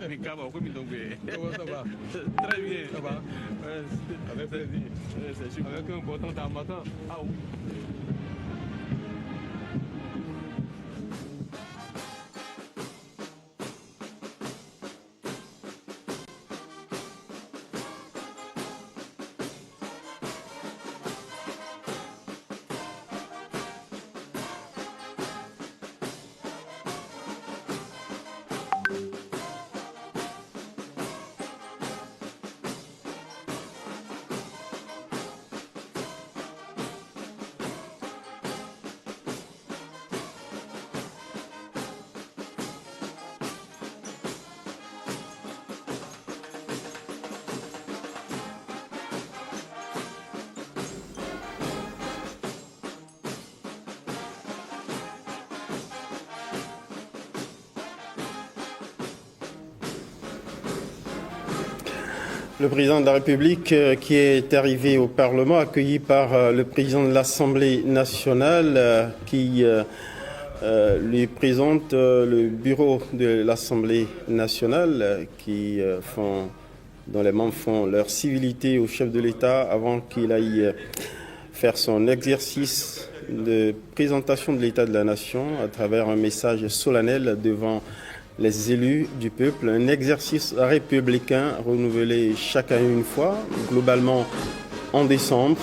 Comment ça va? Très bien. Ça va? Avec plaisir. C'est super. Avec un bon temps dans matin. Ah oui. Le président de la République qui est arrivé au Parlement, accueilli par le président de l'Assemblée nationale qui lui présente le bureau de l'Assemblée nationale dont les membres font leur civilité au chef de l'État avant qu'il aille faire son exercice de présentation de l'État de la Nation à travers un message solennel devant les élus du peuple, un exercice républicain renouvelé chaque année une fois, globalement en décembre.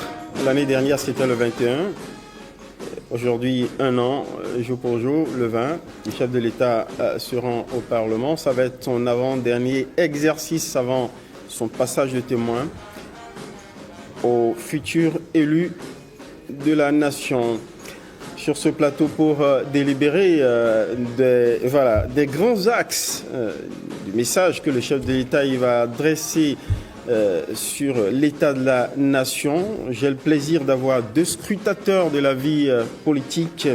L'année dernière, c'était le 21. Aujourd'hui, un an, jour pour jour, le 20. Le chef de l'État se rend au Parlement. Ça va être son avant-dernier exercice avant son passage de témoin aux futurs élus de la nation. Sur ce plateau pour délibérer des grands axes du message que le chef de l'État va adresser sur l'état de la nation. J'ai le plaisir d'avoir deux scrutateurs de la vie politique,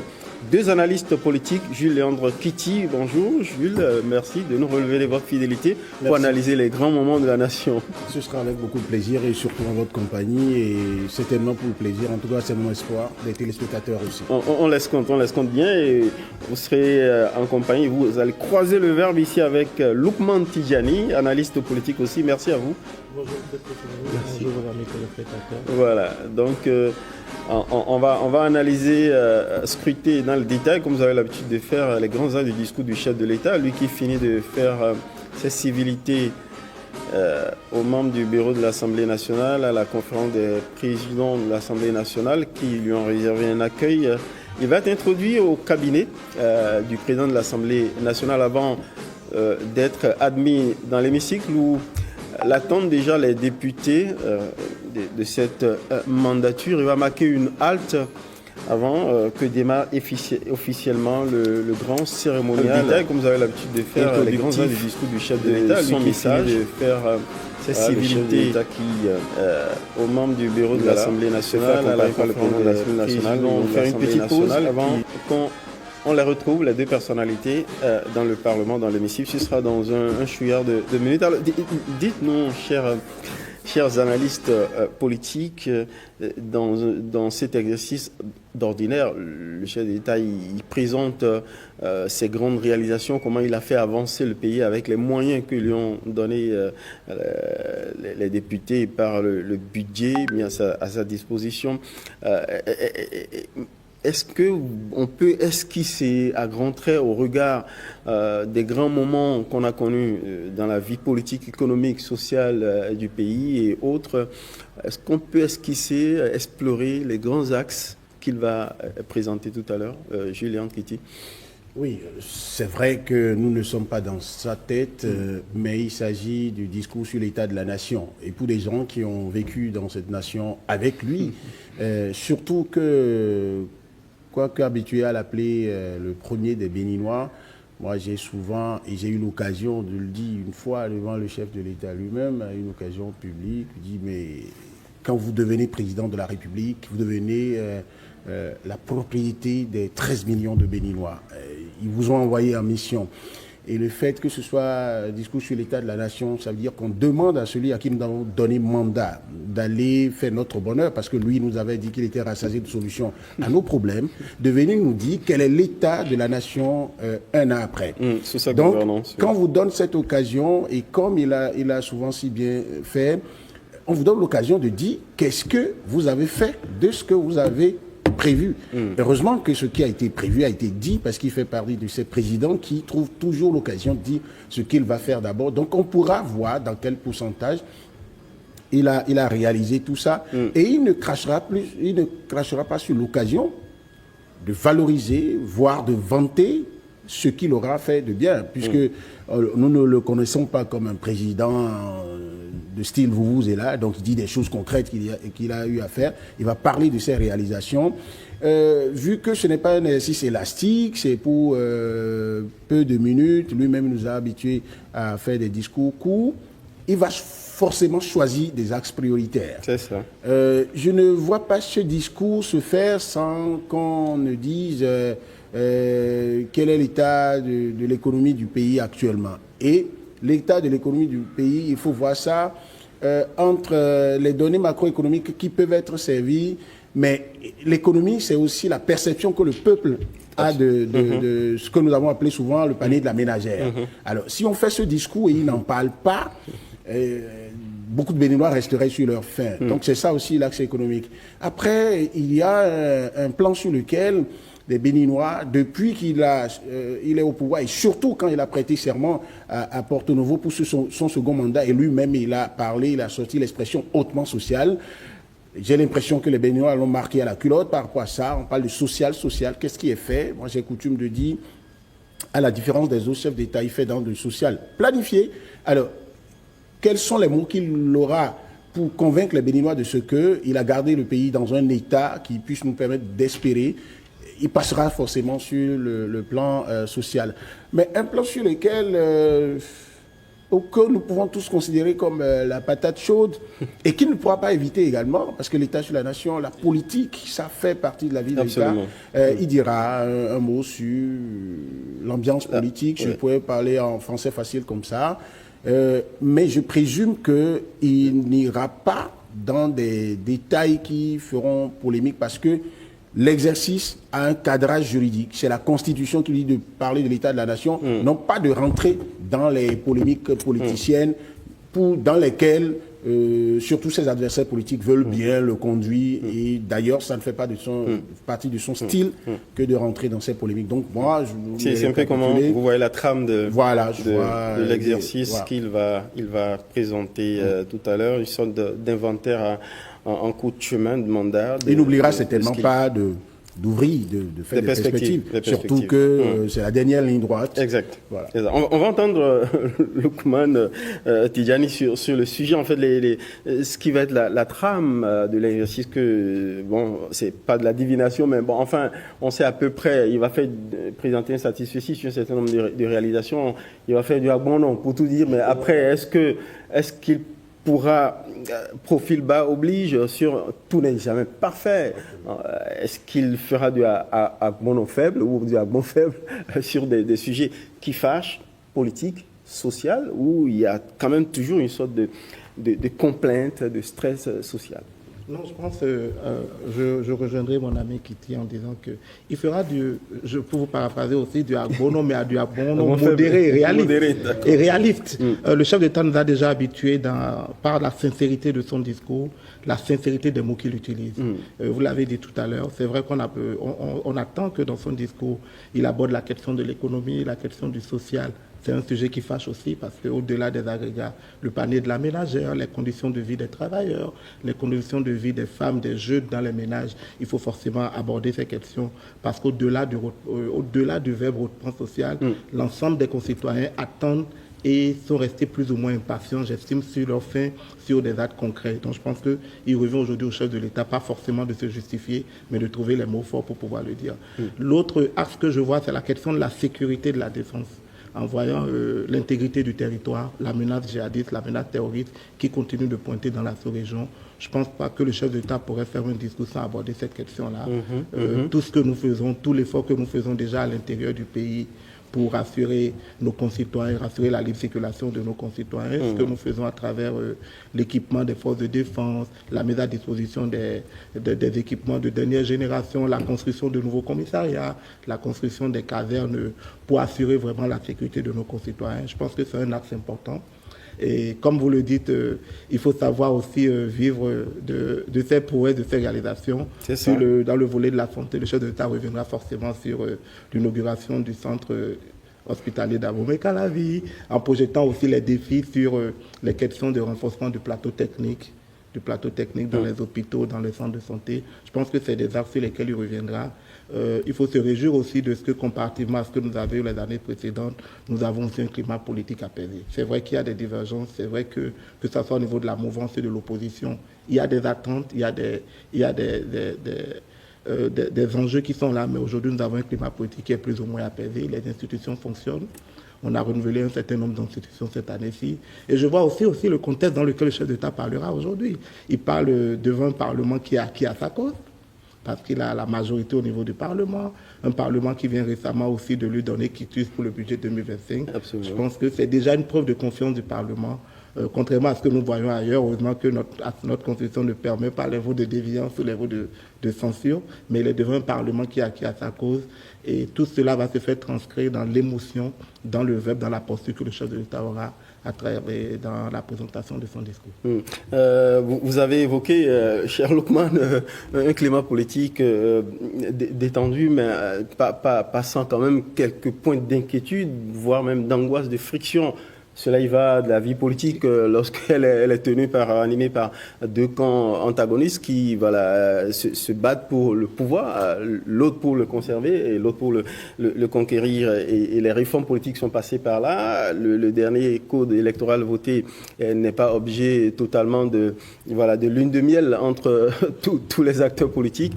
deux analystes politiques, Jules Léandre Kitty. Bonjour Jules, merci de nous relever de votre fidélité pour analyser les grands moments de la nation. Ce sera avec beaucoup de plaisir et surtout en votre compagnie et certainement pour le plaisir. En tout cas, c'est mon espoir des téléspectateurs aussi. On laisse compte bien et vous serez en compagnie. Vous allez croiser le verbe ici avec Loukman Tidjani, analyste politique aussi. Merci à vous. Bonjour, merci. Bonjour à mes téléspectateurs. Voilà, donc on va analyser, scruter dans le détail, comme vous avez l'habitude de faire, les grands axes du discours du chef de l'État, lui qui finit de faire ses civilités aux membres du bureau de l'Assemblée nationale, à la conférence des présidents de l'Assemblée nationale qui lui ont réservé un accueil. Il va être introduit au cabinet du président de l'Assemblée nationale avant d'être admis dans l'hémicycle où l'attendent déjà les députés de cette mandature. Il va marquer une halte avant que démarre officiellement le grand cérémonial. Comme vous avez l'habitude de faire, les grands axes du discours du chef de l'État, son message de faire ses civilités aux membres du bureau de l'Assemblée nationale, à la conférence de l'Assemblée nationale. On va faire une petite pause avant qu'on les retrouve, les deux personnalités, dans le Parlement, dans l'hémicycle. Ce sera dans un chouïard de minutes. Alors, dites-nous, chers analystes politiques, dans cet exercice d'ordinaire, le chef de l'État, il présente ses grandes réalisations, comment il a fait avancer le pays avec les moyens que lui ont donné les députés par le budget mis à sa disposition. Est-ce qu'on peut esquisser à grands traits au regard des grands moments qu'on a connus dans la vie politique, économique, sociale du pays et autres, est-ce qu'on peut esquisser, explorer les grands axes qu'il va présenter tout à l'heure, Jules Léandre Kitty? Oui, c'est vrai que nous ne sommes pas dans sa tête, mais il s'agit du discours sur l'état de la nation. Et pour des gens qui ont vécu dans cette nation avec lui, surtout que, quoique habitué à l'appeler le premier des Béninois, moi j'ai souvent, et j'ai eu l'occasion de le dire une fois devant le chef de l'État lui-même, à une occasion publique, il dit mais quand vous devenez président de la République, vous devenez la propriété des 13 millions de Béninois. Ils vous ont envoyé en mission. Et le fait que ce soit un discours sur l'état de la nation, ça veut dire qu'on demande à celui à qui nous avons donné mandat d'aller faire notre bonheur, parce que lui nous avait dit qu'il était rassasié de solutions à nos problèmes, de venir nous dire quel est l'état de la nation un an après. Sous sa Donc, gouvernance. quand on vous donne cette occasion, et comme il a souvent si bien fait, on vous donne l'occasion de dire qu'est-ce que vous avez fait de ce que vous avez prévu. Heureusement que ce qui a été prévu a été dit, parce qu'il fait partie de ces présidents qui trouvent toujours l'occasion de dire ce qu'il va faire d'abord. Donc on pourra voir dans quel pourcentage il a réalisé tout ça. Et il ne crachera pas sur l'occasion de valoriser, voire de vanter ce qu'il aura fait de bien, puisque nous ne le connaissons pas comme un président de style vous et là, donc il dit des choses concrètes qu'il a eu à faire. Il va parler de ses réalisations. Vu que ce n'est pas un exercice élastique, c'est pour peu de minutes, lui-même nous a habitués à faire des discours courts, il va forcément choisir des axes prioritaires. C'est ça. Je ne vois pas ce discours se faire sans qu'on ne dise quel est l'état de l'économie du pays actuellement. Et l'état de l'économie du pays, il faut voir ça entre les données macroéconomiques qui peuvent être servies, mais l'économie, c'est aussi la perception que le peuple a de ce que nous avons appelé souvent le panier de la ménagère. Alors, si on fait ce discours et ils n'en parlent pas, beaucoup de Béninois resteraient sur leur faim. Donc, c'est ça aussi l'axe économique. Après, il y a un plan sur lequel les Béninois, depuis qu'il est au pouvoir, et surtout quand il a prêté serment à Porto Novo pour son second mandat, et lui-même, il a parlé, il a sorti l'expression hautement sociale. J'ai l'impression que les Béninois l'ont marqué à la culotte par rapport à ça. On parle de social. Qu'est-ce qui est fait? Moi, j'ai coutume de dire, à la différence des autres chefs d'État, il fait dans le social planifié. Alors, quels sont les mots qu'il aura pour convaincre les Béninois de ce qu'il a gardé le pays dans un état qui puisse nous permettre d'espérer? Il passera forcément sur le plan social. Mais un plan sur lequel que nous pouvons tous considérer comme la patate chaude et qu'il ne pourra pas éviter également, parce que l'État sur la nation, la politique, ça fait partie de la vie de l'État. Il dira un mot sur l'ambiance politique. Je pourrais parler en français facile comme ça. Mais je présume qu'il n'ira pas dans des détails qui feront polémique, parce que l'exercice a un cadrage juridique. C'est la Constitution qui dit de parler de l'état de la nation, non pas de rentrer dans les polémiques politiciennes dans lesquelles surtout ses adversaires politiques veulent bien le conduire. Et d'ailleurs, ça ne fait pas partie de son style que de rentrer dans ces polémiques. Donc moi, c'est un peu comment vous voyez la trame de l'exercice qu'il va présenter tout à l'heure, une sorte d'inventaire en coup de chemin, de mandat. Il n'oubliera certainement pas d'ouvrir, de faire des perspectives. Surtout que c'est la dernière ligne droite. Exact. Voilà. On va entendre Lukman Tidjani sur le sujet, en fait, ce qui va être la trame de l'exercice que, bon, c'est pas de la divination, mais bon, enfin, on sait à peu près, il va présenter un satisfecit sur un certain nombre de réalisations, il va faire du abandon pour tout dire, mais après, est-ce qu'il pourra, profil bas oblige, sur tout n'est jamais parfait. Est-ce qu'il fera du abandon faible ou du abandon faible sur des sujets qui fâchent, politiques, sociales, où il y a quand même toujours une sorte de complainte, de stress social? Non, je pense, je rejoindrai mon ami Kitty en disant qu'il fera pour vous paraphraser aussi, du abandon, mais du abandon modéré et réaliste. Le chef d'État nous a déjà habitués par la sincérité de son discours, la sincérité des mots qu'il utilise. Vous l'avez dit tout à l'heure, c'est vrai qu'on attend que dans son discours, il aborde la question de l'économie, la question du social. C'est un sujet qui fâche aussi, parce qu'au-delà des agrégats, le panier de la ménagère, les conditions de vie des travailleurs, les conditions de vie des femmes, des jeunes dans les ménages, il faut forcément aborder ces questions, parce qu'au-delà du verbe hautement social, l'ensemble des concitoyens attendent et sont restés plus ou moins impatients, j'estime, sur leur fin, sur des actes concrets. Donc je pense qu'il revient aujourd'hui au chef de l'État, pas forcément de se justifier, mais de trouver les mots forts pour pouvoir le dire. L'autre axe que je vois, c'est la question de la sécurité de la défense, en voyant l'intégrité du territoire, la menace djihadiste, la menace terroriste qui continue de pointer dans la sous-région. Je ne pense pas que le chef d'État pourrait faire un discours sans aborder cette question-là. Tout ce que nous faisons, tout l'effort que nous faisons déjà à l'intérieur du pays pour rassurer nos concitoyens, rassurer la libre circulation de nos concitoyens, ce que nous faisons à travers l'équipement des forces de défense, la mise à disposition des équipements de dernière génération, la construction de nouveaux commissariats, la construction des casernes pour assurer vraiment la sécurité de nos concitoyens. Je pense que c'est un axe important. Et comme vous le dites, il faut savoir aussi vivre de ces prouesses, de ces réalisations. Dans le volet de la santé, le chef de l'État reviendra forcément sur l'inauguration du centre hospitalier d'Abomey-Calavi, en projetant aussi les défis sur les questions de renforcement du plateau technique dans les hôpitaux, dans les centres de santé. Je pense que c'est des axes sur lesquels il reviendra. Il faut se réjouir aussi de ce que, comparativement à ce que nous avions les années précédentes, nous avons aussi un climat politique apaisé. C'est vrai qu'il y a des divergences, c'est vrai que ce soit au niveau de la mouvance et de l'opposition, il y a des attentes, il y a des enjeux qui sont là, mais aujourd'hui nous avons un climat politique qui est plus ou moins apaisé, les institutions fonctionnent. On a renouvelé un certain nombre d'institutions cette année-ci. Et je vois aussi le contexte dans lequel le chef d'État parlera aujourd'hui. Il parle devant un Parlement qui a sa cause, parce qu'il a la majorité au niveau du Parlement, un Parlement qui vient récemment aussi de lui donner quitus pour le budget 2025. Absolument. Je pense que c'est déjà une preuve de confiance du Parlement. Contrairement à ce que nous voyons ailleurs, heureusement que notre Constitution ne permet pas les votes de déviance ou les votes de censure, mais il est devant un Parlement qui a sa cause. Et tout cela va se faire transcrire dans l'émotion, dans le verbe, dans la posture que le chef de l'État aura à travers dans la présentation de son discours. Vous avez évoqué, cher Loukman, un climat politique détendu, mais passant quand même quelques points d'inquiétude, voire même d'angoisse, de friction. Cela y va de la vie politique lorsqu'elle est animée par deux camps antagonistes qui se battent pour le pouvoir, l'autre pour le conserver et l'autre pour le conquérir. Et les réformes politiques sont passées par là. Le dernier code électoral voté n'est pas objet totalement de lune de miel entre tous les acteurs politiques.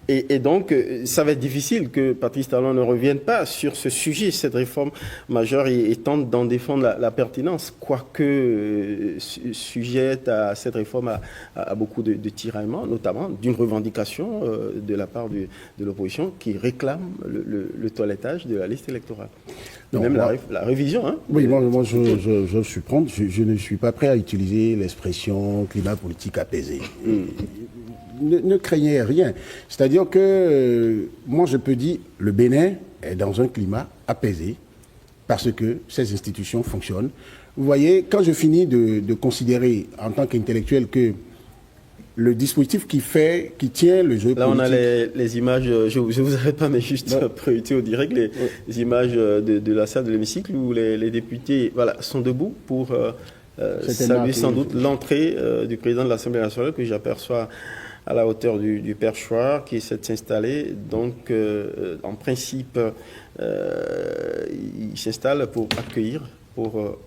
Et donc, ça va être difficile que Patrice Talon ne revienne pas sur ce sujet, cette réforme majeure, et tente d'en défendre la pertinence, quoique sujette à cette réforme à beaucoup de tiraillements, notamment d'une revendication de la part de l'opposition qui réclame le toilettage de la liste électorale. Non, même la révision. Hein. Oui, moi je suis prompt. Je ne suis pas prêt à utiliser l'expression climat politique apaisé. Ne craignez rien. C'est-à-dire que moi je peux dire le Bénin est dans un climat apaisé parce que ces institutions fonctionnent. Vous voyez, quand je finis de considérer en tant qu'intellectuel que le dispositif qui tient le jeu politique... Là, on a les images, je ne vous arrête pas, mais juste projeter au direct, les images de la salle de l'hémicycle où les députés sont debout pour saluer sans doute l'entrée du président de l'Assemblée nationale que j'aperçois à la hauteur du perchoir qui essaie de s'installer. Donc, en principe, il s'installe pour accueillir, pour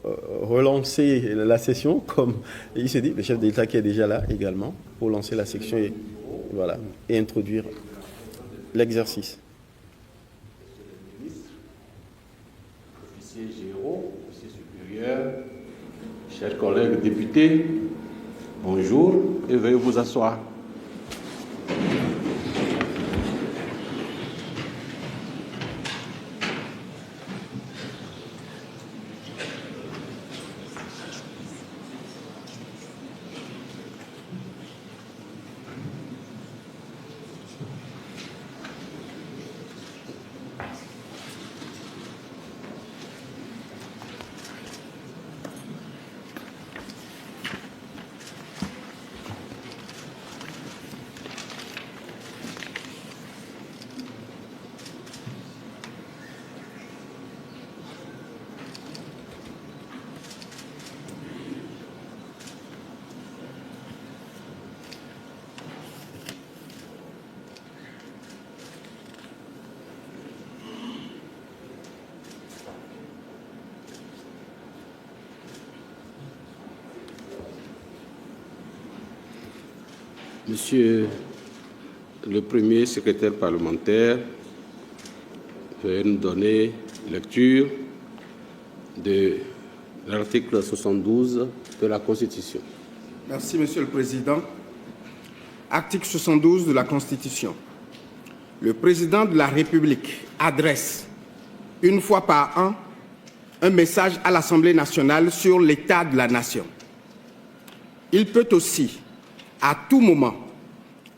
relancer la session, comme il se dit, le chef de l'État qui est déjà là également, pour lancer la section et introduire l'exercice. Officiers généraux, officiers supérieurs, chers collègues députés, bonjour et veuillez vous asseoir. Monsieur le Premier secrétaire parlementaire, veuillez nous donner lecture de l'article 72 de la Constitution. Merci, Monsieur le Président. Article 72 de la Constitution. Le Président de la République adresse une fois par an, un message à l'Assemblée nationale sur l'état de la nation. Il peut aussi, à tout moment,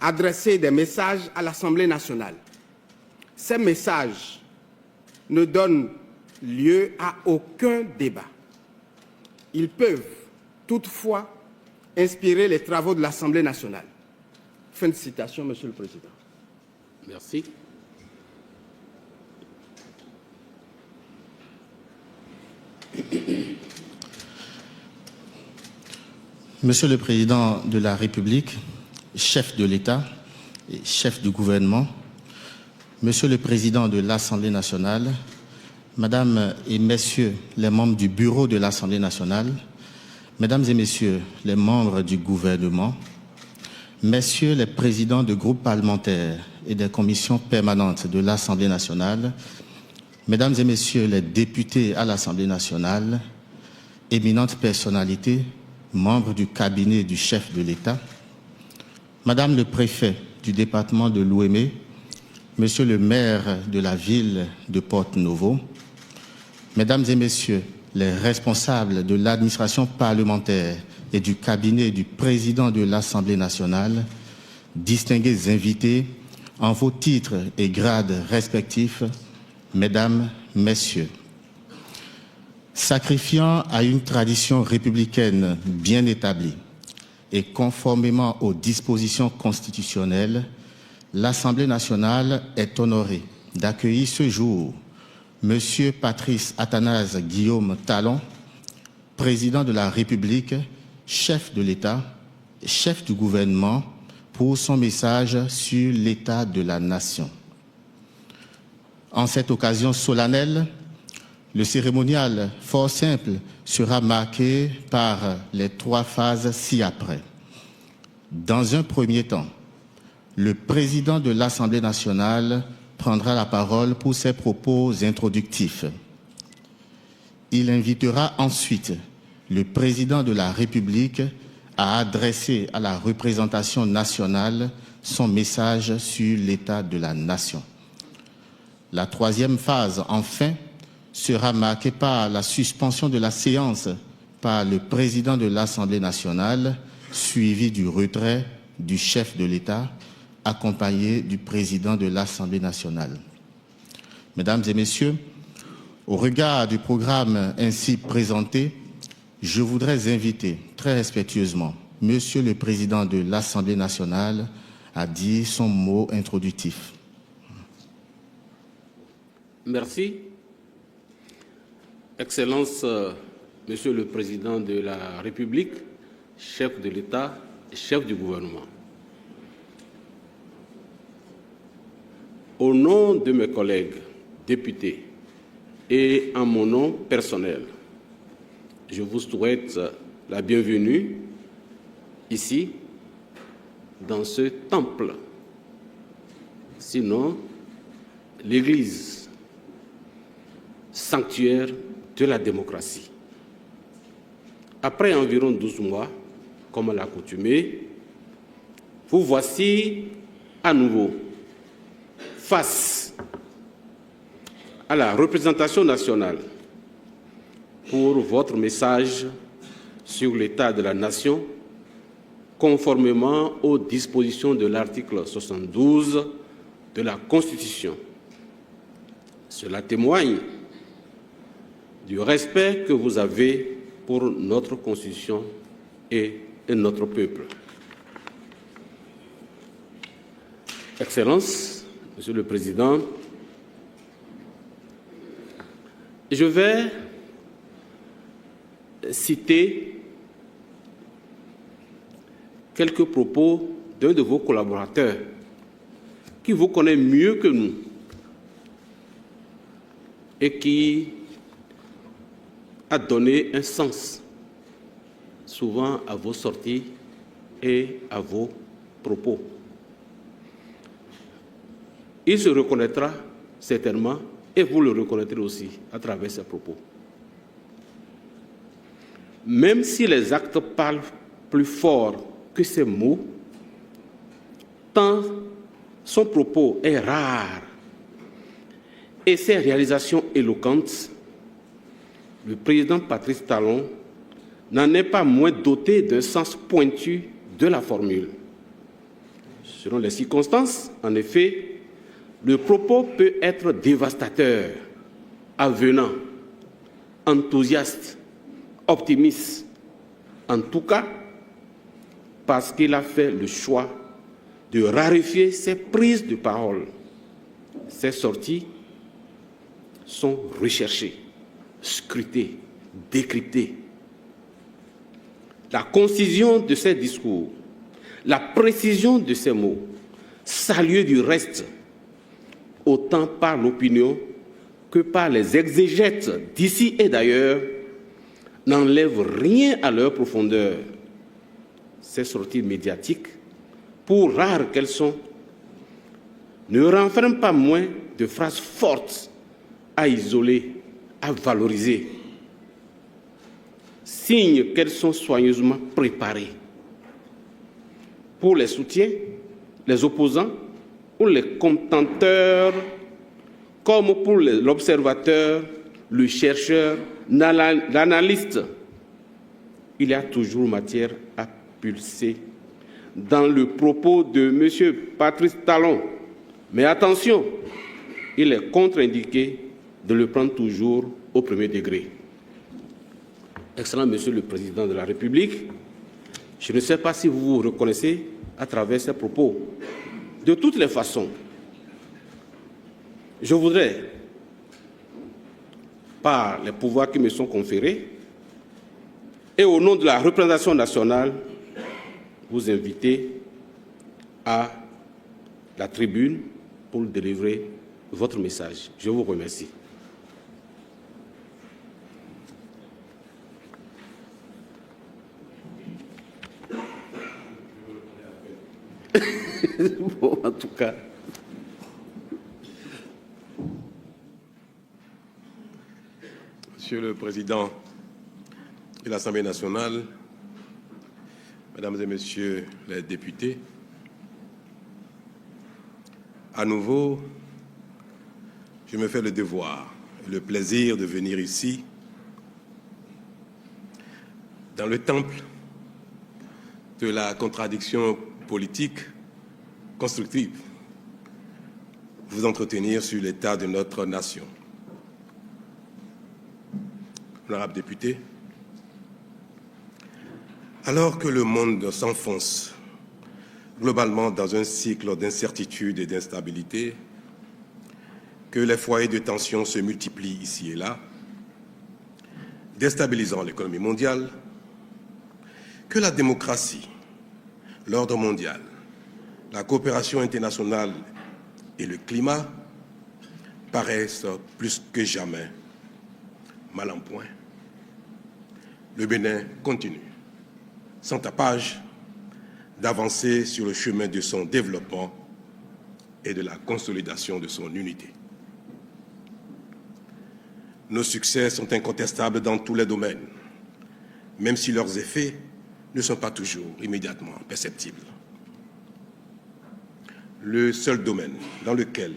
adresser des messages à l'Assemblée nationale. Ces messages ne donnent lieu à aucun débat. Ils peuvent toutefois inspirer les travaux de l'Assemblée nationale. Fin de citation, Monsieur le Président. Merci. Monsieur le Président de la République, chef de l'État et chef du gouvernement, Monsieur le Président de l'Assemblée nationale, Mesdames et Messieurs les membres du bureau de l'Assemblée nationale, Mesdames et Messieurs les membres du gouvernement, Messieurs les présidents de groupes parlementaires et des commissions permanentes de l'Assemblée nationale, Mesdames et Messieurs les députés à l'Assemblée nationale, éminentes personnalités, membres du cabinet du chef de l'État, Madame le préfet du département de l'Ouémé, Monsieur le maire de la ville de Porto-Novo, Mesdames et Messieurs les responsables de l'administration parlementaire et du cabinet du président de l'Assemblée nationale, distingués invités en vos titres et grades respectifs, Mesdames, Messieurs. Sacrifiant à une tradition républicaine bien établie et conformément aux dispositions constitutionnelles, l'Assemblée nationale est honorée d'accueillir ce jour Monsieur Patrice Athanase Guillaume Talon, président de la République, chef de l'État, chef du gouvernement, pour son message sur l'état de la nation. En cette occasion solennelle, le cérémonial fort simple sera marqué par les 3 phases ci-après. Dans un premier temps, le président de l'Assemblée nationale prendra la parole pour ses propos introductifs. Il invitera ensuite le président de la République à adresser à la représentation nationale son message sur l'état de la nation. La 3e phase, enfin, sera marquée par la suspension de la séance par le président de l'Assemblée nationale, suivi du retrait du chef de l'État, accompagné du président de l'Assemblée nationale. Mesdames et Messieurs, au regard du programme ainsi présenté, je voudrais inviter très respectueusement Monsieur le Président de l'Assemblée nationale à dire son mot introductif. Merci. Excellence, Monsieur le Président de la République, chef de l'État et chef du gouvernement. Au nom de mes collègues députés et en mon nom personnel, je vous souhaite la bienvenue ici, dans ce temple, sinon l'Église, sanctuaire de la démocratie. Après environ 12 mois, comme à l'accoutumée, vous voici à nouveau face à la représentation nationale pour votre message sur l'état de la nation, conformément aux dispositions de l'article 72 de la Constitution. Cela témoigne du respect que vous avez pour notre Constitution et notre peuple. Excellences, Monsieur le Président, je vais citer quelques propos d'un de vos collaborateurs qui vous connaît mieux que nous et qui a donné un sens souvent à vos sorties et à vos propos. Il se reconnaîtra certainement et vous le reconnaîtrez aussi à travers ses propos. Même si les actes parlent plus fort que ces mots, tant son propos est rare et ses réalisations éloquentes, le président Patrice Talon n'en est pas moins doté d'un sens pointu de la formule. Selon les circonstances, en effet, le propos peut être dévastateur, avenant, enthousiaste, optimiste, en tout cas parce qu'il a fait le choix de raréfier ses prises de parole. Ses sorties sont recherchées, scrutées, décryptées. La concision de ses discours, la précision de ses mots, saluée du reste, autant par l'opinion que par les exégètes d'ici et d'ailleurs, n'enlèvent rien à leur profondeur. Ces sorties médiatiques, pour rares qu'elles sont, ne renferment pas moins de phrases fortes à isoler, à valoriser. Signe qu'elles sont soigneusement préparées. Pour les soutiens, les opposants ou les contenteurs, comme pour l'observateur, le chercheur, l'analyste, il y a toujours matière à pulser dans le propos de M. Patrice Talon. Mais attention, il est contre-indiqué de le prendre toujours au premier degré. Excellent Monsieur le Président de la République, je ne sais pas si vous vous reconnaissez à travers ces propos. De toutes les façons, je voudrais, par les pouvoirs qui me sont conférés, et au nom de la représentation nationale, vous inviter à la tribune pour délivrer votre message. Je vous remercie. Bon, en tout cas. Monsieur le Président de l'Assemblée nationale, Mesdames et Messieurs les députés, à nouveau, je me fais le devoir et le plaisir de venir ici, dans le temple de la contradiction politique constructive, vous entretenir sur l'état de notre nation. Honorables députés, alors que le monde s'enfonce globalement dans un cycle d'incertitude et d'instabilité, que les foyers de tension se multiplient ici et là, déstabilisant l'économie mondiale, que la démocratie, l'ordre mondial, la coopération internationale et le climat paraissent plus que jamais mal en point, le Bénin continue, sans tapage, d'avancer sur le chemin de son développement et de la consolidation de son unité. Nos succès sont incontestables dans tous les domaines, même si leurs effets ne sont pas toujours immédiatement perceptibles. Le seul domaine dans lequel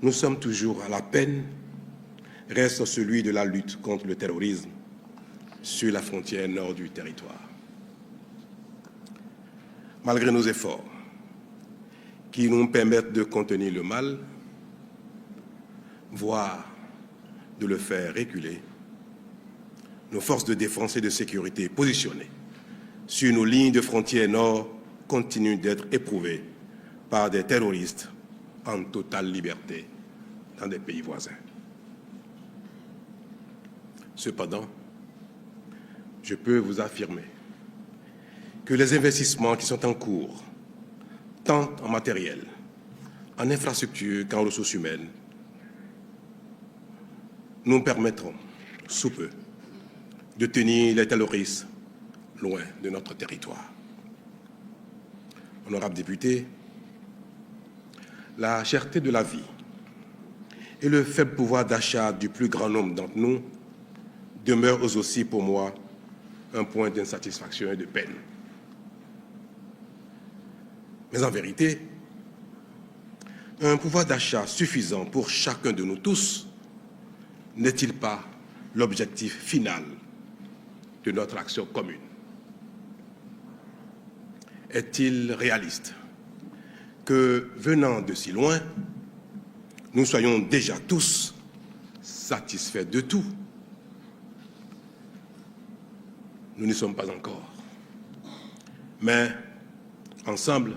nous sommes toujours à la peine reste celui de la lutte contre le terrorisme sur la frontière nord du territoire. Malgré nos efforts qui nous permettent de contenir le mal, voire de le faire reculer, nos forces de défense et de sécurité positionnées sur nos lignes de frontière nord continuent d'être éprouvées par des terroristes en totale liberté dans des pays voisins. Cependant, je peux vous affirmer que les investissements qui sont en cours, tant en matériel, en infrastructure qu'en ressources humaines, nous permettront, sous peu, de tenir les terroristes loin de notre territoire. Honorables députés, la cherté de la vie et le faible pouvoir d'achat du plus grand nombre d'entre nous demeurent aussi pour moi un point d'insatisfaction et de peine. Mais en vérité, un pouvoir d'achat suffisant pour chacun de nous tous n'est-il pas l'objectif final de notre action commune? Est-il réaliste que, venant de si loin, nous soyons déjà tous satisfaits de tout? Nous n'y sommes pas encore. Mais, ensemble,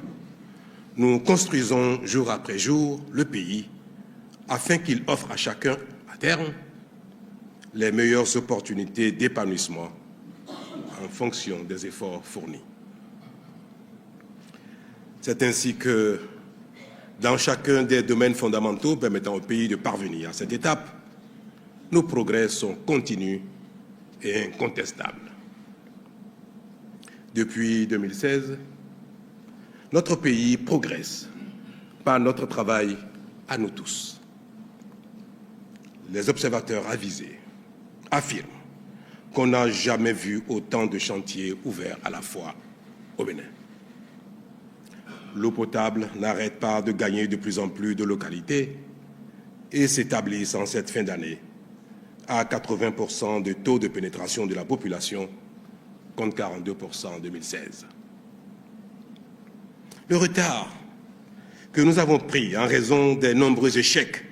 nous construisons jour après jour le pays afin qu'il offre à chacun, à terme, les meilleures opportunités d'épanouissement en fonction des efforts fournis. C'est ainsi que, dans chacun des domaines fondamentaux permettant au pays de parvenir à cette étape, nos progrès sont continus et incontestables. Depuis 2016, notre pays progresse par notre travail à nous tous. Les observateurs avisés affirment qu'on n'a jamais vu autant de chantiers ouverts à la fois au Bénin. L'eau potable n'arrête pas de gagner de plus en plus de localités et s'établit en cette fin d'année à 80% de taux de pénétration de la population contre 42% en 2016. Le retard que nous avons pris en raison des nombreux échecs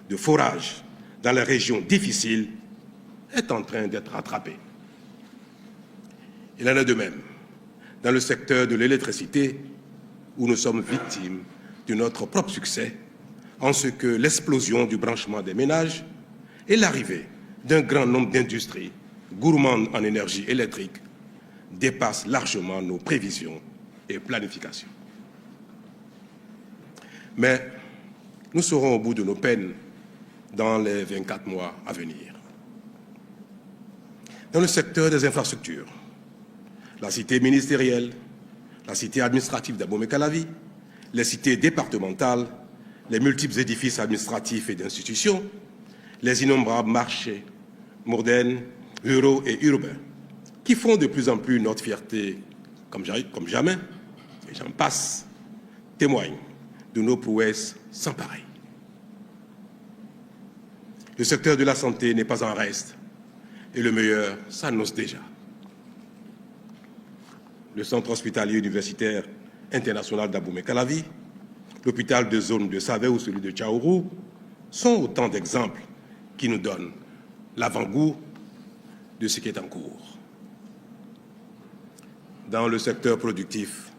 de forage dans les régions difficiles est en train d'être rattrapé. Il en est de même dans le secteur de l'électricité, où nous sommes victimes de notre propre succès, en ce que l'explosion du branchement des ménages et l'arrivée d'un grand nombre d'industries gourmandes en énergie électrique dépassent largement nos prévisions et planifications. Mais nous serons au bout de nos peines dans les 24 mois à venir. Dans le secteur des infrastructures, la cité ministérielle, la cité administrative d'Abomey-Calavi, les cités départementales, les multiples édifices administratifs et d'institutions, les innombrables marchés modernes, ruraux et urbains, qui font de plus en plus notre fierté comme jamais, et j'en passe, témoignent de nos prouesses sans pareil. Le secteur de la santé n'est pas en reste, et le meilleur s'annonce déjà. Le centre hospitalier universitaire international d'Abomey-Calavi, l'hôpital de zone de Savé ou celui de Tchaourou sont autant d'exemples qui nous donnent l'avant-goût de ce qui est en cours. Dans le secteur productif,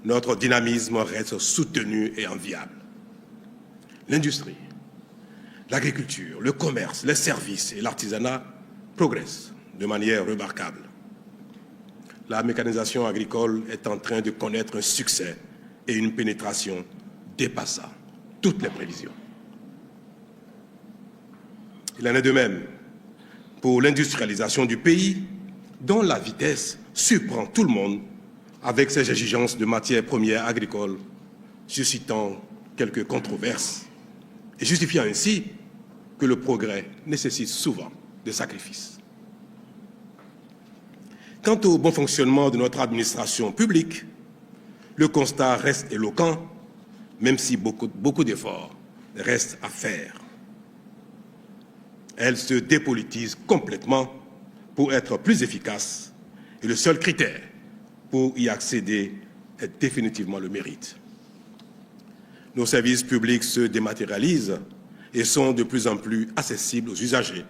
notre dynamisme reste soutenu et enviable. L'industrie, l'agriculture, le commerce, les services et l'artisanat progressent de manière remarquable. La mécanisation agricole est en train de connaître un succès et une pénétration dépassant toutes les prévisions. Il en est de même pour l'industrialisation du pays, dont la vitesse surprend tout le monde avec ses exigences de matières premières agricoles, suscitant quelques controverses et justifiant ainsi que le progrès nécessite souvent des sacrifices. Quant au bon fonctionnement de notre administration publique, le constat reste éloquent, même si beaucoup d'efforts restent à faire. Elle se dépolitise complètement pour être plus efficace et le seul critère pour y accéder est définitivement le mérite. Nos services publics se dématérialisent et sont de plus en plus accessibles aux usagers,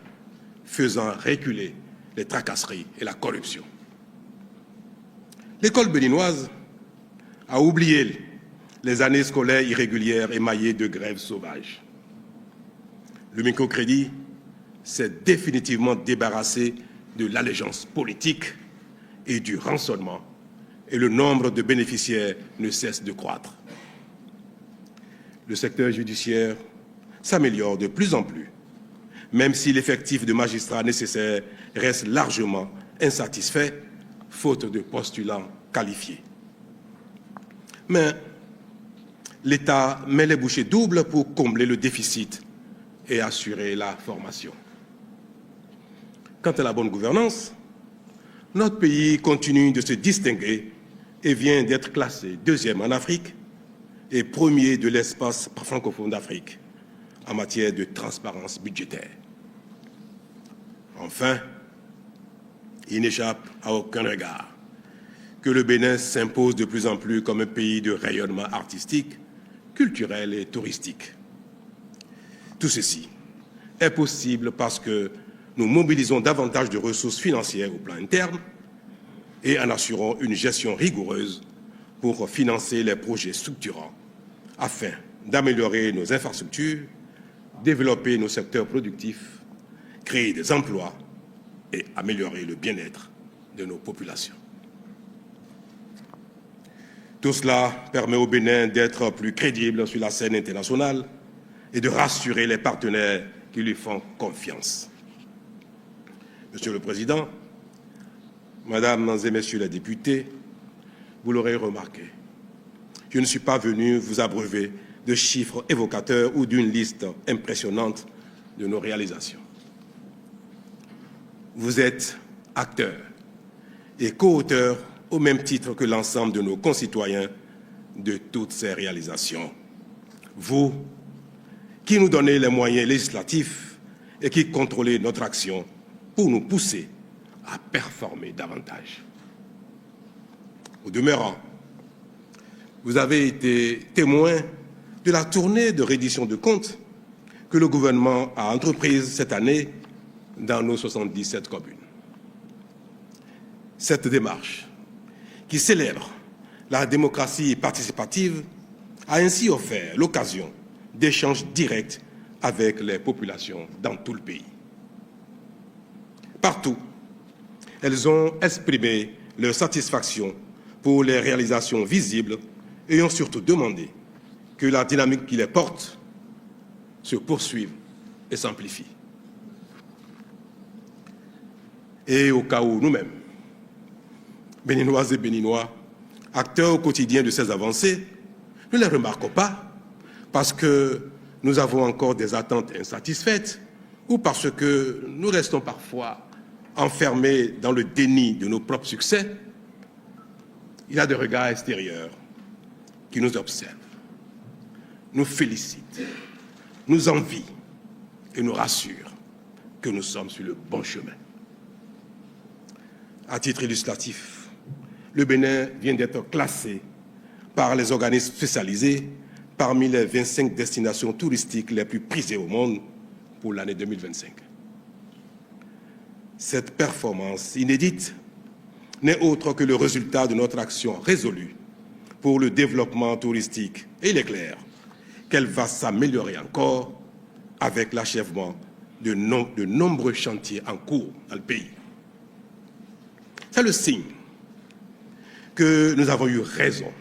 faisant reculer les tracasseries et la corruption. L'école béninoise a oublié les années scolaires irrégulières émaillées de grèves sauvages. Le microcrédit s'est définitivement débarrassé de l'allégeance politique et du rançonnement, et le nombre de bénéficiaires ne cesse de croître. Le secteur judiciaire s'améliore de plus en plus, même si l'effectif de magistrats nécessaire reste largement insatisfait, faute de postulants qualifiés. Mais l'État met les bouchées doubles pour combler le déficit et assurer la formation. Quant à la bonne gouvernance, notre pays continue de se distinguer et vient d'être classé 2e en Afrique et premier de l'espace francophone d'Afrique en matière de transparence budgétaire. Enfin, il n'échappe à aucun regard que le Bénin s'impose de plus en plus comme un pays de rayonnement artistique, culturel et touristique. Tout ceci est possible parce que nous mobilisons davantage de ressources financières au plan interne et en assurant une gestion rigoureuse pour financer les projets structurants afin d'améliorer nos infrastructures, développer nos secteurs productifs, créer des emplois et améliorer le bien-être de nos populations. Tout cela permet au Bénin d'être plus crédible sur la scène internationale et de rassurer les partenaires qui lui font confiance. Monsieur le Président, Mesdames et Messieurs les députés, vous l'aurez remarqué, je ne suis pas venu vous abreuver de chiffres évocateurs ou d'une liste impressionnante de nos réalisations. Vous êtes acteurs et co-auteurs au même titre que l'ensemble de nos concitoyens de toutes ces réalisations. Vous, qui nous donnez les moyens législatifs et qui contrôlez notre action pour nous pousser à performer davantage. Au demeurant, vous avez été témoin de la tournée de reddition de comptes que le gouvernement a entreprise cette année dans nos 77 communes. Cette démarche, qui célèbre la démocratie participative, a ainsi offert l'occasion d'échanges directs avec les populations dans tout le pays. Partout, elles ont exprimé leur satisfaction pour les réalisations visibles et ont surtout demandé que la dynamique qui les porte se poursuive et s'amplifie. Et au cas où nous-mêmes, Béninoises et Béninois, acteurs au quotidien de ces avancées, ne les remarquons pas parce que nous avons encore des attentes insatisfaites ou parce que nous restons parfois enfermés dans le déni de nos propres succès. Il y a des regards extérieurs qui nous observent, nous félicitent, nous envient et nous rassurent que nous sommes sur le bon chemin. À titre illustratif, le Bénin vient d'être classé par les organismes spécialisés parmi les 25 destinations touristiques les plus prisées au monde pour l'année 2025. Cette performance inédite n'est autre que le résultat de notre action résolue pour le développement touristique. Et il est clair qu'elle va s'améliorer encore avec l'achèvement de nombreux chantiers en cours dans le pays. C'est le signe que nous avons eu raison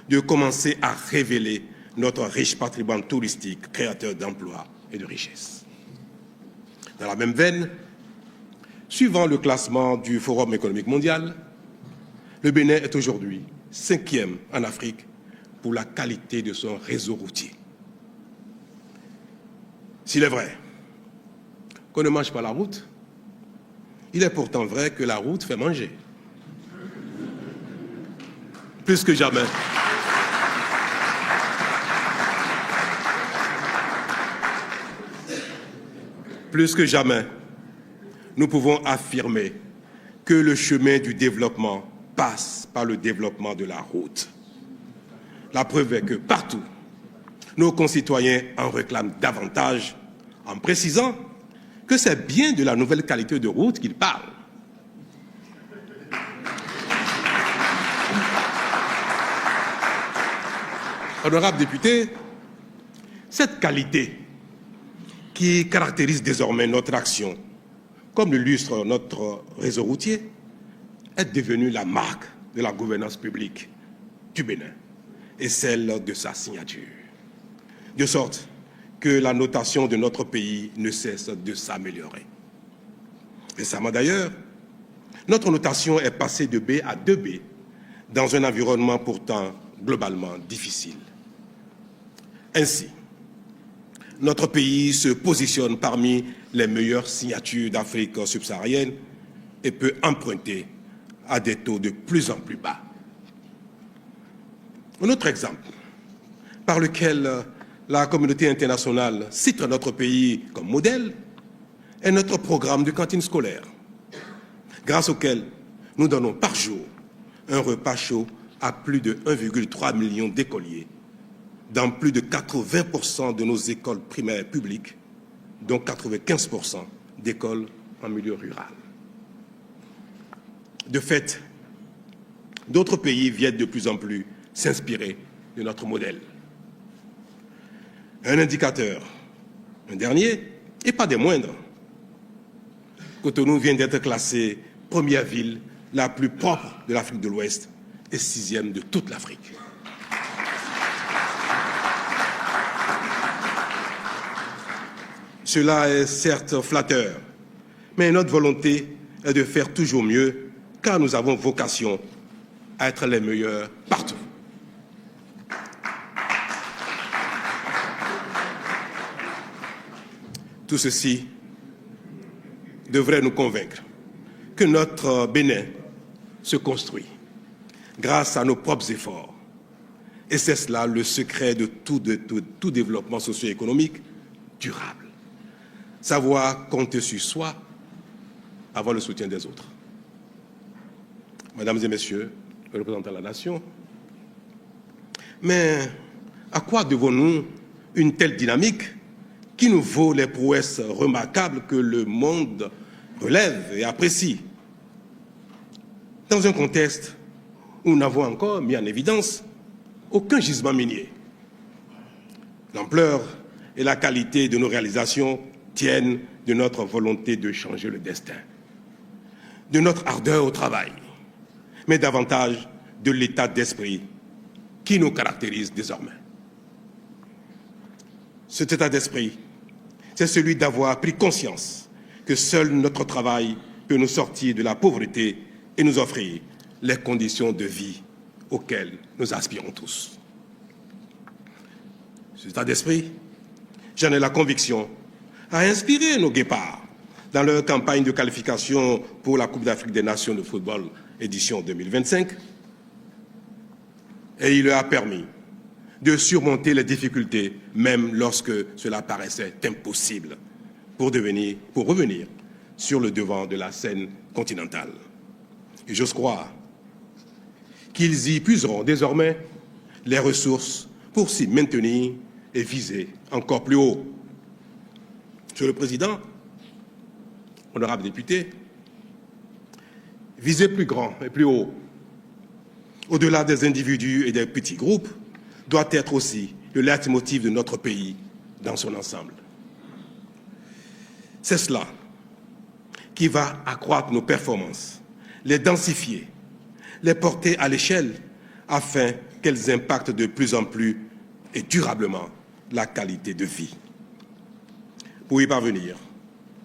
de commencer à révéler notre riche patrimoine touristique, créateur d'emplois et de richesses. Dans la même veine, suivant le classement du Forum économique mondial, le Bénin est aujourd'hui 5e en Afrique pour la qualité de son réseau routier. S'il est vrai qu'on ne mange pas la route, il est pourtant vrai que la route fait manger. Plus que jamais. Plus que jamais, nous pouvons affirmer que le chemin du développement passe par le développement de la route. La preuve est que partout, nos concitoyens en réclament davantage en précisant que c'est bien de la nouvelle qualité de route qu'ils parlent. Honorables députés, cette qualité qui caractérise désormais notre action, comme l'illustre notre réseau routier, est devenue la marque de la gouvernance publique du Bénin et celle de sa signature. De sorte que la notation de notre pays ne cesse de s'améliorer. Récemment d'ailleurs, notre notation est passée de B à 2B dans un environnement pourtant globalement difficile. Ainsi, notre pays se positionne parmi les meilleures signatures d'Afrique subsaharienne et peut emprunter à des taux de plus en plus bas. Un autre exemple par lequel la communauté internationale cite notre pays comme modèle est notre programme de cantine scolaire, grâce auquel nous donnons par jour un repas chaud à plus de 1,3 million d'écoliers dans plus de 80% de nos écoles primaires publiques, dont 95% d'écoles en milieu rural. De fait, d'autres pays viennent de plus en plus s'inspirer de notre modèle. Un indicateur, un dernier, et pas des moindres. Cotonou vient d'être classée première ville la plus propre de l'Afrique de l'Ouest et 6e de toute l'Afrique. Cela est certes flatteur, mais notre volonté est de faire toujours mieux, car nous avons vocation à être les meilleurs partout. Tout ceci devrait nous convaincre que notre Bénin se construit grâce à nos propres efforts. Et c'est cela le secret de tout développement socio-économique durable. Savoir compter sur soi avant le soutien des autres. Mesdames et messieurs, les représentants de la nation, mais à quoi devons-nous une telle dynamique qui nous vaut les prouesses remarquables que le monde relève et apprécie, dans un contexte où nous n'avons encore mis en évidence aucun gisement minier? L'ampleur et la qualité de nos réalisations tiennent de notre volonté de changer le destin, de notre ardeur au travail, mais davantage de l'état d'esprit qui nous caractérise désormais. Cet état d'esprit, c'est celui d'avoir pris conscience que seul notre travail peut nous sortir de la pauvreté et nous offrir les conditions de vie auxquelles nous aspirons tous. Cet état d'esprit, j'en ai la conviction, a inspiré nos guépards dans leur campagne de qualification pour la Coupe d'Afrique des Nations de football édition 2025, et il leur a permis de surmonter les difficultés, même lorsque cela paraissait impossible, pour revenir sur le devant de la scène continentale. Et j'ose croire qu'ils y puiseront désormais les ressources pour s'y maintenir et viser encore plus haut. Monsieur le Président, honorables députés, viser plus grand et plus haut, au-delà des individus et des petits groupes, doit être aussi le leitmotiv de notre pays dans son ensemble. C'est cela qui va accroître nos performances, les densifier, les porter à l'échelle afin qu'elles impactent de plus en plus et durablement la qualité de vie. Pour y parvenir,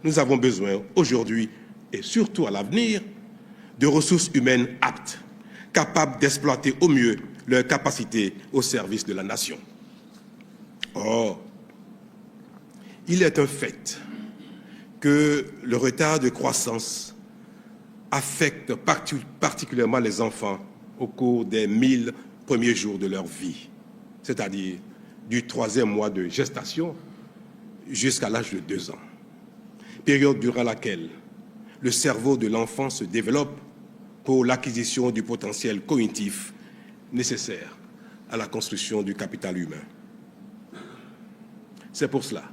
nous avons besoin aujourd'hui et surtout à l'avenir de ressources humaines aptes, capables d'exploiter au mieux leurs capacités au service de la nation. Or, il est un fait que le retard de croissance affecte particulièrement les enfants au cours des 1000 premiers jours de leur vie, c'est-à-dire du 3e mois de gestation jusqu'à l'âge de 2 ans, période durant laquelle le cerveau de l'enfant se développe pour l'acquisition du potentiel cognitif nécessaire à la construction du capital humain. C'est pour cela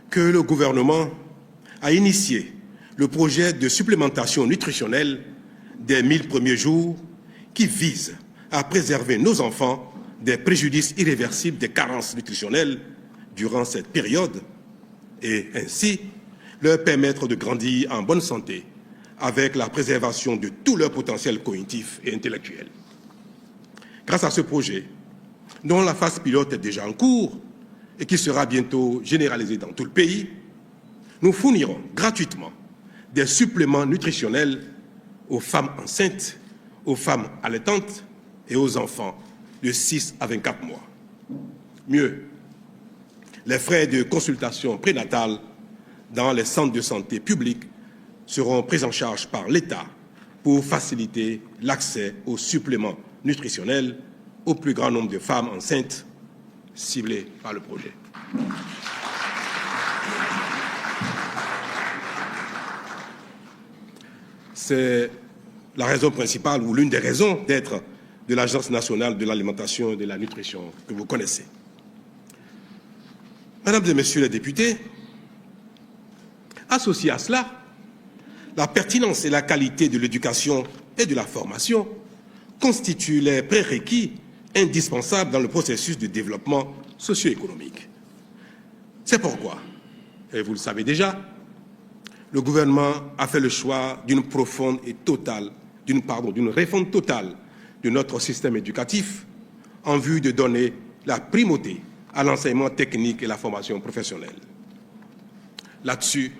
que le gouvernement a initié le projet de supplémentation nutritionnelle des 1000 premiers jours qui vise à préserver nos enfants des préjudices irréversibles des carences nutritionnelles durant cette période et ainsi leur permettre de grandir en bonne santé avec la préservation de tout leur potentiel cognitif et intellectuel. Grâce à ce projet, dont la phase pilote est déjà en cours et qui sera bientôt généralisé dans tout le pays, nous fournirons gratuitement des suppléments nutritionnels aux femmes enceintes, aux femmes allaitantes et aux enfants de 6 à 24 mois. Mieux, les frais de consultation prénatale dans les centres de santé publics seront pris en charge par l'État pour faciliter l'accès aux suppléments nutritionnels au plus grand nombre de femmes enceintes ciblées par le projet. C'est la raison principale ou l'une des raisons d'être de l'Agence nationale de l'alimentation et de la nutrition que vous connaissez. Mesdames et messieurs les députés, associé à cela, la pertinence et la qualité de l'éducation et de la formation constituent les prérequis indispensables dans le processus de développement socio-économique. C'est pourquoi, et vous le savez déjà, le gouvernement a fait le choix d'une refonte totale de notre système éducatif en vue de donner la primauté à l'enseignement technique et la formation professionnelle. Là-dessus,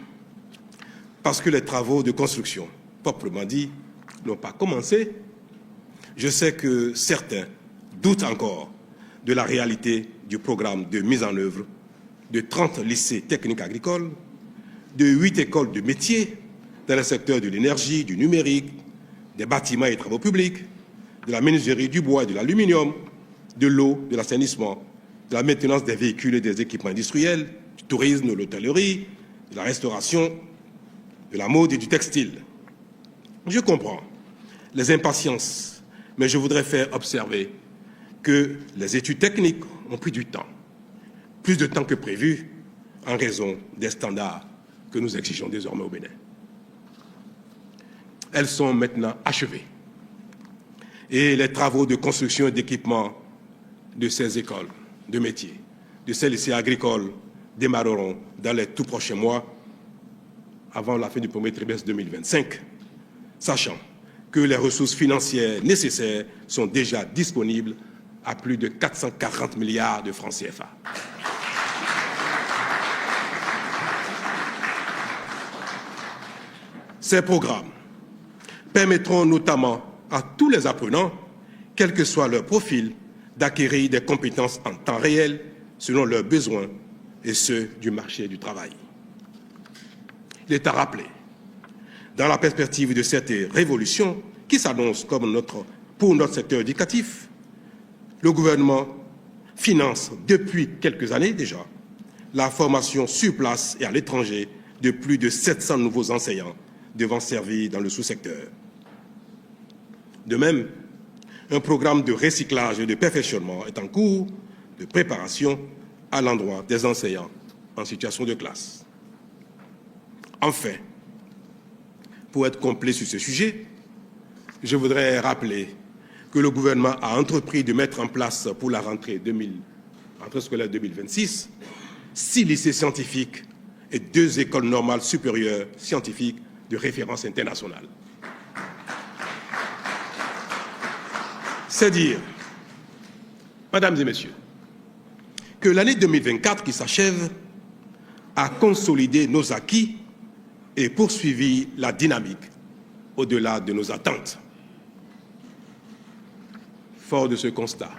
parce que les travaux de construction, proprement dit, n'ont pas commencé, je sais que certains doutent encore de la réalité du programme de mise en œuvre de 30 lycées techniques agricoles, de 8 écoles de métiers dans le secteur de l'énergie, du numérique, des bâtiments et travaux publics, de la menuiserie, du bois et de l'aluminium, de l'eau, de l'assainissement, de la maintenance des véhicules et des équipements industriels, du tourisme, de l'hôtellerie, de la restauration, de la mode et du textile. Je comprends les impatiences, mais je voudrais faire observer que les études techniques ont pris du temps, plus de temps que prévu, en raison des standards que nous exigeons désormais au Bénin. Elles sont maintenant achevées. Et les travaux de construction et d'équipement de ces écoles de métiers, de ces lycées agricoles, démarreront dans les tout prochains mois, avant la fin du premier trimestre 2025, sachant que les ressources financières nécessaires sont déjà disponibles à plus de 440 milliards de francs CFA. Ces programmes permettront notamment à tous les apprenants, quel que soit leur profil, d'acquérir des compétences en temps réel selon leurs besoins et ceux du marché du travail. Il est à rappeler, dans la perspective de cette révolution qui s'annonce comme pour notre secteur éducatif, le gouvernement finance depuis quelques années déjà la formation sur place et à l'étranger de plus de 700 nouveaux enseignants devant servir dans le sous-secteur. De même, un programme de recyclage et de perfectionnement est en cours de préparation à l'endroit des enseignants en situation de classe. Enfin, pour être complet sur ce sujet, je voudrais rappeler que le gouvernement a entrepris de mettre en place pour la rentrée scolaire 2026 6 lycées scientifiques et 2 écoles normales supérieures scientifiques de référence internationale. C'est dire, mesdames et messieurs, que l'année 2024 qui s'achève a consolidé nos acquis et poursuivi la dynamique au-delà de nos attentes. Fort de ce constat,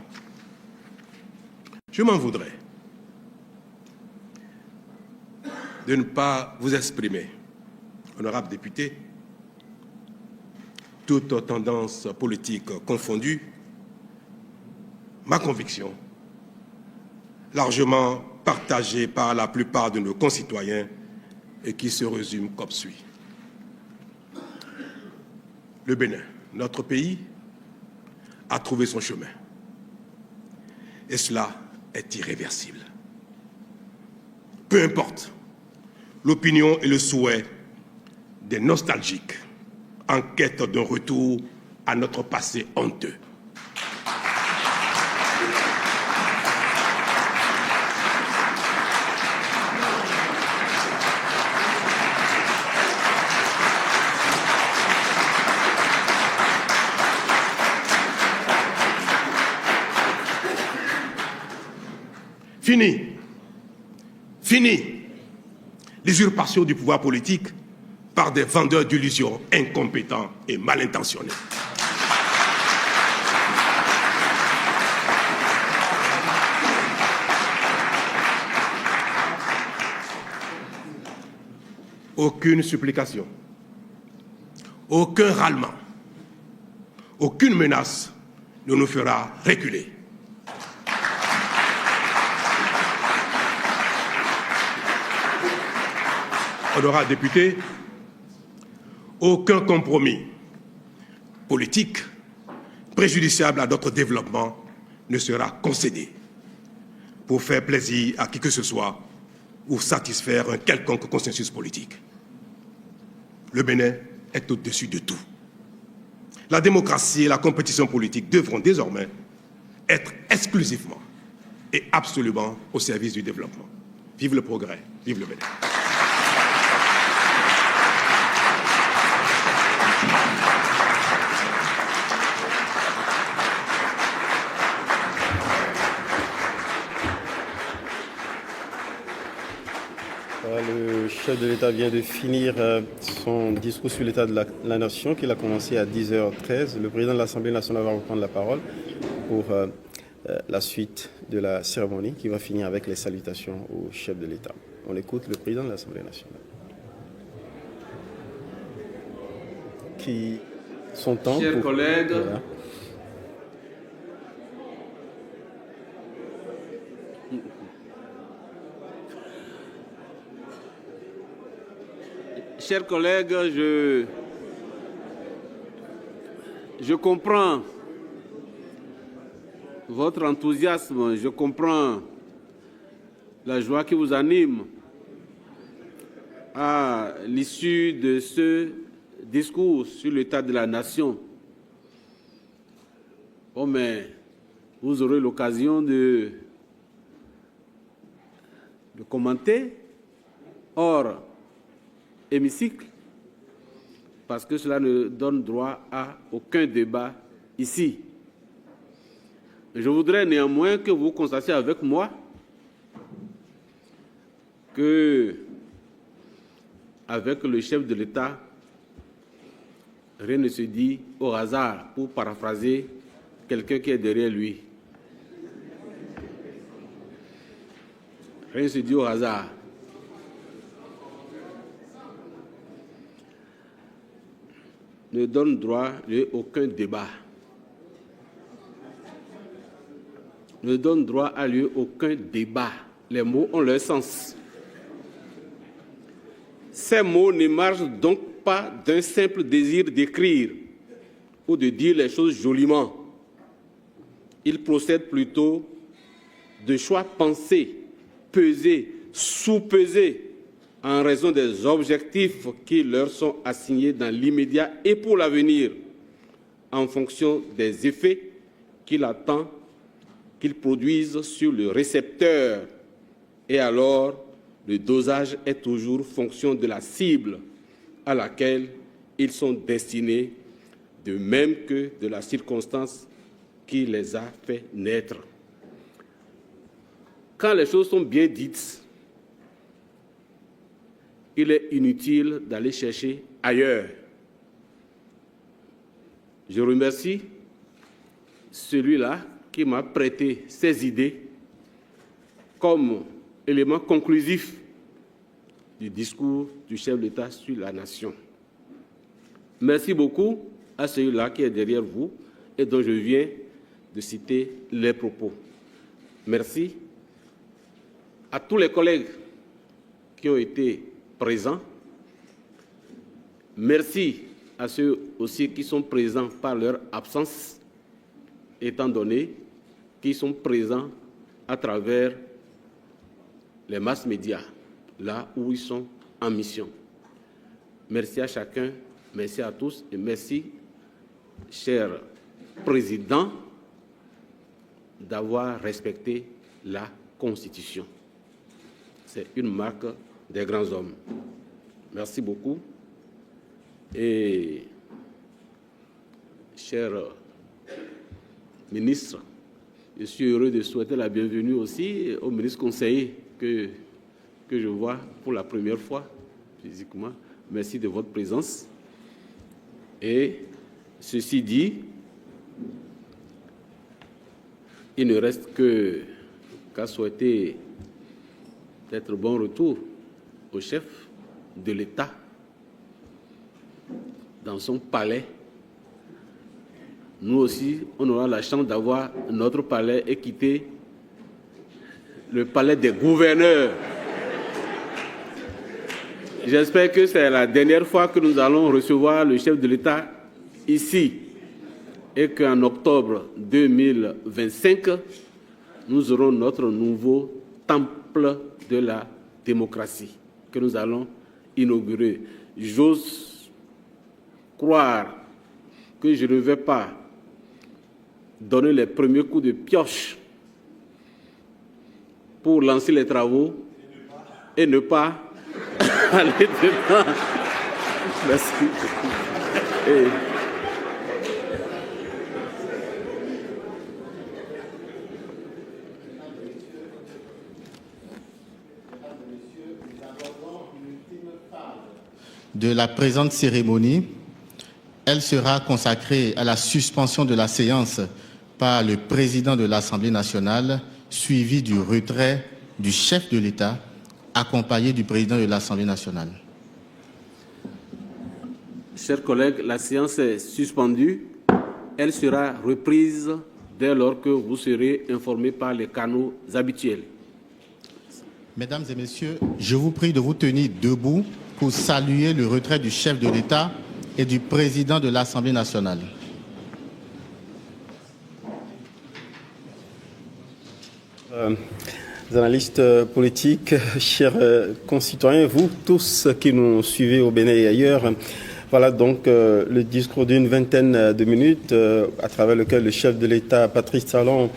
je m'en voudrais de ne pas vous exprimer, honorables députés, toutes tendances politiques confondues, ma conviction, largement partagée par la plupart de nos concitoyens et qui se résume comme suit. Le Bénin, notre pays, a trouvé son chemin. Et cela est irréversible. Peu importe l'opinion et le souhait des nostalgiques en quête d'un retour à notre passé honteux. Fini l'usurpation du pouvoir politique par des vendeurs d'illusions incompétents et mal intentionnés. Aucune supplication, aucun râlement, aucune menace ne nous fera reculer. Honorables députés, aucun compromis politique préjudiciable à notre développement ne sera concédé pour faire plaisir à qui que ce soit ou satisfaire un quelconque consensus politique. Le Bénin est au-dessus de tout. La démocratie et la compétition politique devront désormais être exclusivement et absolument au service du développement. Vive le progrès, vive le Bénin. Le chef de l'État vient de finir son discours sur l'état de la nation qu'il a commencé à 10h13. Le président de l'Assemblée nationale va reprendre la parole pour la suite de la cérémonie qui va finir avec les salutations au chef de l'État. On écoute le président de l'Assemblée nationale. Qui son temps Chers collègues, voilà. Chers collègues, je comprends votre enthousiasme, je comprends la joie qui vous anime à l'issue de ce discours sur l'état de la nation. Bon, mais vous aurez l'occasion de commenter hors hémicycle, parce que cela ne donne droit à aucun débat ici. Je voudrais néanmoins que vous constatiez avec moi que, avec le chef de l'État, rien ne se dit au hasard, pour paraphraser quelqu'un qui est derrière lui. Rien ne se dit au hasard. Ne donne droit à aucun débat. Ne donne droit à lieu aucun débat. Les mots ont leur sens. Ces mots n'émergent donc pas d'un simple désir d'écrire ou de dire les choses joliment. Ils procèdent plutôt de choix pensés, pesés, sous-pesés, en raison des objectifs qui leur sont assignés dans l'immédiat et pour l'avenir, en fonction des effets qu'il attend qu'ils produisent sur le récepteur. Et alors, le dosage est toujours fonction de la cible à laquelle ils sont destinés, de même que de la circonstance qui les a fait naître. Quand les choses sont bien dites, il est inutile d'aller chercher ailleurs. Je remercie celui-là qui m'a prêté ses idées comme élément conclusif du discours du chef de l'État sur la nation. Merci beaucoup à celui-là qui est derrière vous et dont je viens de citer les propos. Merci à tous les collègues qui ont été présents. Merci à ceux aussi qui sont présents par leur absence, étant donné qu'ils sont présents à travers les masses médias, là où ils sont en mission. Merci à chacun, merci à tous et merci, cher Président, d'avoir respecté la Constitution. C'est une marque des grands hommes. Merci beaucoup. Et, cher ministre, je suis heureux de souhaiter la bienvenue aussi au ministre conseiller que je vois pour la première fois physiquement. Merci de votre présence. Et ceci dit, il ne reste qu'à souhaiter peut-être bon retour au chef de l'État dans son palais nous aussi, on aura la chance d'avoir notre palais et quitter le palais des gouverneurs. J'espère que c'est la dernière fois que nous allons recevoir le chef de l'État ici et qu'en octobre 2025, nous aurons notre nouveau temple de la démocratie que nous allons inaugurer. J'ose croire que je ne vais pas donner les premiers coups de pioche pour lancer les travaux et ne pas aller dedans. Merci. De la présente cérémonie, elle sera consacrée à la suspension de la séance par le président de l'Assemblée nationale, suivi du retrait du chef de l'État, accompagné du président de l'Assemblée nationale. Chers collègues, la séance est suspendue. Elle sera reprise dès lors que vous serez informés par les canaux habituels. Mesdames et messieurs, je vous prie de vous tenir debout pour saluer le retrait du chef de l'État et du président de l'Assemblée nationale. Analystes politiques, chers concitoyens, vous tous qui nous suivez au Bénin et ailleurs, voilà donc le discours d'une vingtaine de minutes à travers lequel le chef de l'État, Patrice Talon,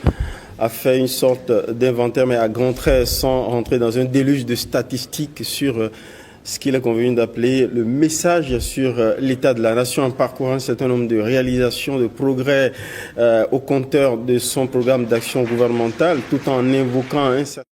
a fait une sorte d'inventaire, mais à grands traits, sans rentrer dans un déluge de statistiques sur ce qu'il est convenu d'appeler le message sur l'état de la nation, en parcourant un certain nombre de réalisations, de progrès au compteur de son programme d'action gouvernementale, tout en invoquant un certain